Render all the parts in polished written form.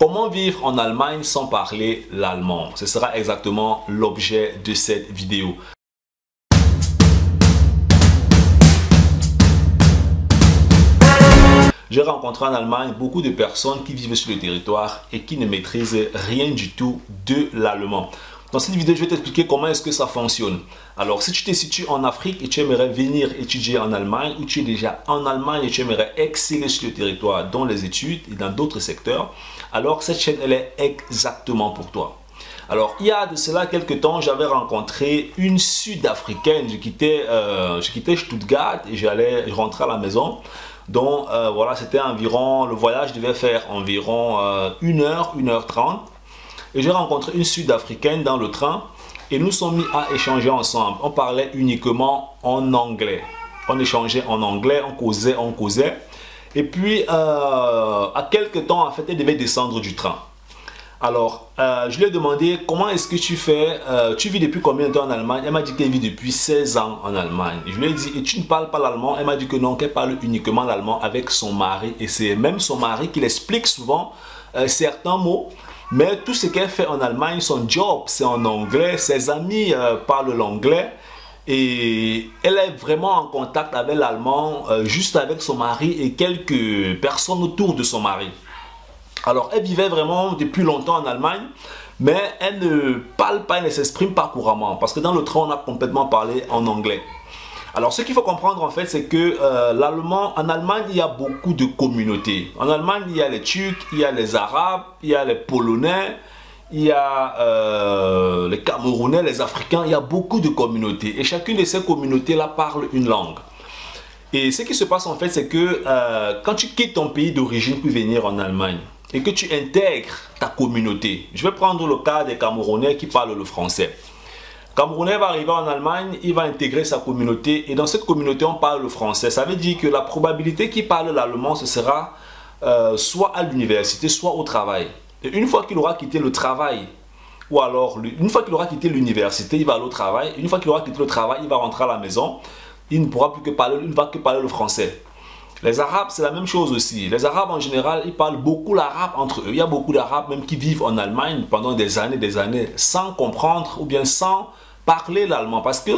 Comment vivre en Allemagne sans parler l'allemand? Ce sera exactement l'objet de cette vidéo. J'ai rencontré en Allemagne beaucoup de personnes qui vivent sur le territoire et qui ne maîtrisent rien du tout de l'allemand. Dans cette vidéo, je vais t'expliquer comment est-ce que ça fonctionne. Alors, si tu te situes en Afrique et tu aimerais venir étudier en Allemagne, ou tu es déjà en Allemagne et tu aimerais exceller sur le territoire dans les études et dans d'autres secteurs, alors cette chaîne, elle est exactement pour toi. Alors, il y a de cela quelques temps, j'avais rencontré une Sud-Africaine. Je quittais Stuttgart et je rentrais à la maison. Donc, voilà, c'était environ, le voyage devait faire environ 1h30. Et j'ai rencontré une Sud-Africaine dans le train et nous sommes mis à échanger ensemble. On parlait uniquement en anglais. On échangeait en anglais, on causait. Et puis, à quelques temps, en fait, elle devait descendre du train. Alors, je lui ai demandé comment est-ce que tu fais, tu vis depuis combien de temps en Allemagne? Elle m'a dit qu'elle vit depuis 16 ans en Allemagne. Je lui ai dit, et tu ne parles pas l'allemand? Elle m'a dit que non, qu'elle parle uniquement l'allemand avec son mari. Et c'est même son mari qui l'explique souvent certains mots. Mais tout ce qu'elle fait en Allemagne, son job, c'est en anglais. Ses amis parlent l'anglais. Et elle est vraiment en contact avec l'allemand, juste avec son mari et quelques personnes autour de son mari. Alors, elle vivait vraiment depuis longtemps en Allemagne, mais elle ne parle pas, elle ne s'exprime pas couramment. Parce que dans le train, on a complètement parlé en anglais. Alors, ce qu'il faut comprendre en fait, c'est que l'allemand, en Allemagne, il y a beaucoup de communautés. En Allemagne, il y a les Turcs, il y a les Arabes, il y a les Polonais, il y a les Camerounais, les Africains. Il y a beaucoup de communautés. Et chacune de ces communautés-là parle une langue. Et ce qui se passe en fait, c'est que quand tu quittes ton pays d'origine pour venir en Allemagne et que tu intègres ta communauté, je vais prendre le cas des Camerounais qui parlent le français. Camerounais va arriver en Allemagne, il va intégrer sa communauté et dans cette communauté on parle le français. Ça veut dire que la probabilité qu'il parle l'allemand ce sera soit à l'université, soit au travail. Et une fois qu'il aura quitté le travail, ou alors une fois qu'il aura quitté l'université, il va aller au travail. Une fois qu'il aura quitté le travail, il va rentrer à la maison. Il ne pourra plus que parler, il ne va que parler le français. Les Arabes, c'est la même chose aussi. Les Arabes, en général, ils parlent beaucoup l'arabe entre eux. Il y a beaucoup d'Arabes même qui vivent en Allemagne pendant des années, sans comprendre ou bien sans parler l'allemand. Parce que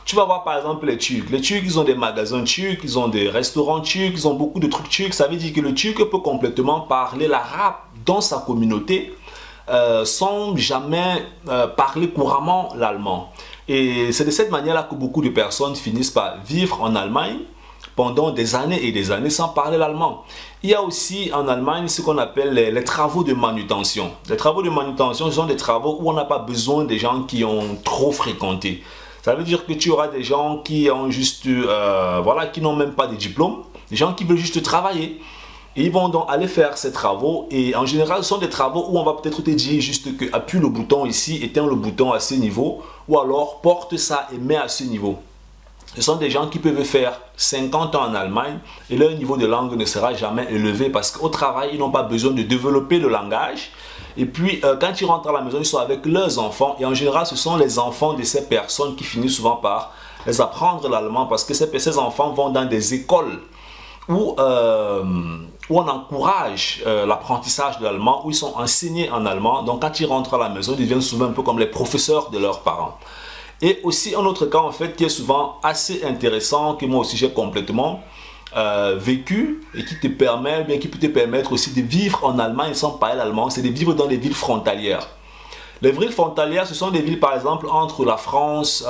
tu vas voir par exemple les Turcs. Les Turcs, ils ont des magasins turcs, ils ont des restaurants turcs, ils ont beaucoup de trucs turcs. Ça veut dire que le Turc peut complètement parler l'arabe dans sa communauté sans jamais parler couramment l'allemand. Et c'est de cette manière-là que beaucoup de personnes finissent par vivre en Allemagne pendant des années et des années sans parler l'allemand. Il y a aussi en Allemagne ce qu'on appelle les travaux de manutention. Les travaux de manutention, ce sont des travaux où on n'a pas besoin des gens qui ont trop fréquenté. Ça veut dire que tu auras des gens qui ont juste, voilà, qui n'ont même pas de diplôme, des gens qui veulent juste travailler. Et ils vont donc aller faire ces travaux et en général ce sont des travaux où on va peut-être te dire juste que appuie le bouton ici, éteins le bouton à ce niveau ou alors porte ça et mets à ce niveau. Ce sont des gens qui peuvent faire 50 ans en Allemagne et leur niveau de langue ne sera jamais élevé parce qu'au travail ils n'ont pas besoin de développer le langage. Et puis quand ils rentrent à la maison ils sont avec leurs enfants et en général ce sont les enfants de ces personnes qui finissent souvent par les apprendre l'allemand parce que ces enfants vont dans des écoles où on encourage l'apprentissage de l'allemand, où ils sont enseignés en allemand. Donc quand ils rentrent à la maison, ils deviennent souvent un peu comme les professeurs de leurs parents. Et aussi un autre cas en fait qui est souvent assez intéressant, que moi aussi j'ai complètement vécu et qui te permet, bien qui peut te permettre aussi de vivre en Allemagne sans parler l'allemand, c'est de vivre dans des villes frontalières. Les villes frontalières, ce sont des villes par exemple entre la France,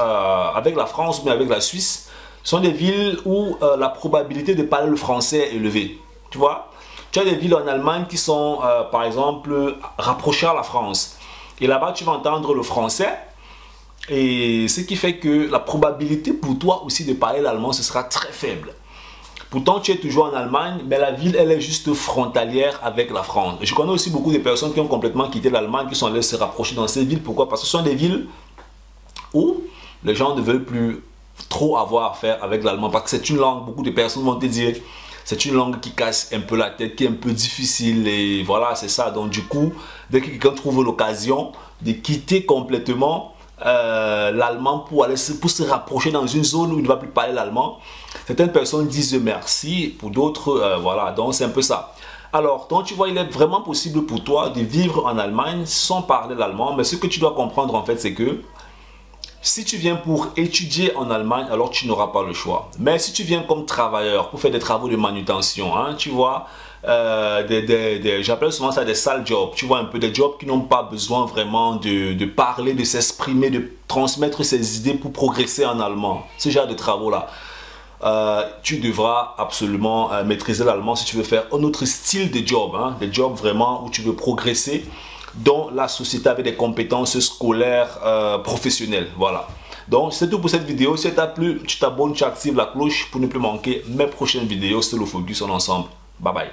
avec la France mais avec la Suisse. Ce sont des villes où la probabilité de parler le français est élevée. Tu vois, tu as des villes en Allemagne qui sont, par exemple, rapprochées à la France. Et là-bas, tu vas entendre le français. Et ce qui fait que la probabilité pour toi aussi de parler l'allemand, ce sera très faible. Pourtant, tu es toujours en Allemagne, mais la ville, elle est juste frontalière avec la France. Je connais aussi beaucoup de personnes qui ont complètement quitté l'Allemagne, qui sont allées se rapprocher dans ces villes. Pourquoi? Parce que ce sont des villes où les gens ne veulent plus trop avoir à faire avec l'allemand parce que c'est une langue, beaucoup de personnes vont te dire c'est une langue qui casse un peu la tête, qui est un peu difficile et voilà c'est ça. Donc du coup dès que quelqu'un trouve l'occasion de quitter complètement l'allemand pour se rapprocher dans une zone où il ne va plus parler l'allemand, certaines personnes disent merci, pour d'autres voilà, donc c'est un peu ça. Alors, donc tu vois, il est vraiment possible pour toi de vivre en Allemagne sans parler l'allemand. Mais ce que tu dois comprendre en fait, c'est que si tu viens pour étudier en Allemagne, alors tu n'auras pas le choix. Mais si tu viens comme travailleur pour faire des travaux de manutention, hein, tu vois, j'appelle souvent ça des sales jobs, tu vois, un peu des jobs qui n'ont pas besoin vraiment de parler, de s'exprimer, de transmettre ses idées pour progresser en allemand. Ce genre de travaux-là. Tu devras absolument maîtriser l'allemand si tu veux faire un autre style de job, hein, des jobs vraiment où tu veux progresser dans la société avec des compétences scolaires professionnelles. Voilà. Donc c'est tout pour cette vidéo. Si ça t'a plu, tu t'abonnes, tu actives la cloche pour ne plus manquer mes prochaines vidéos. C'est le focus en ensemble. Bye bye.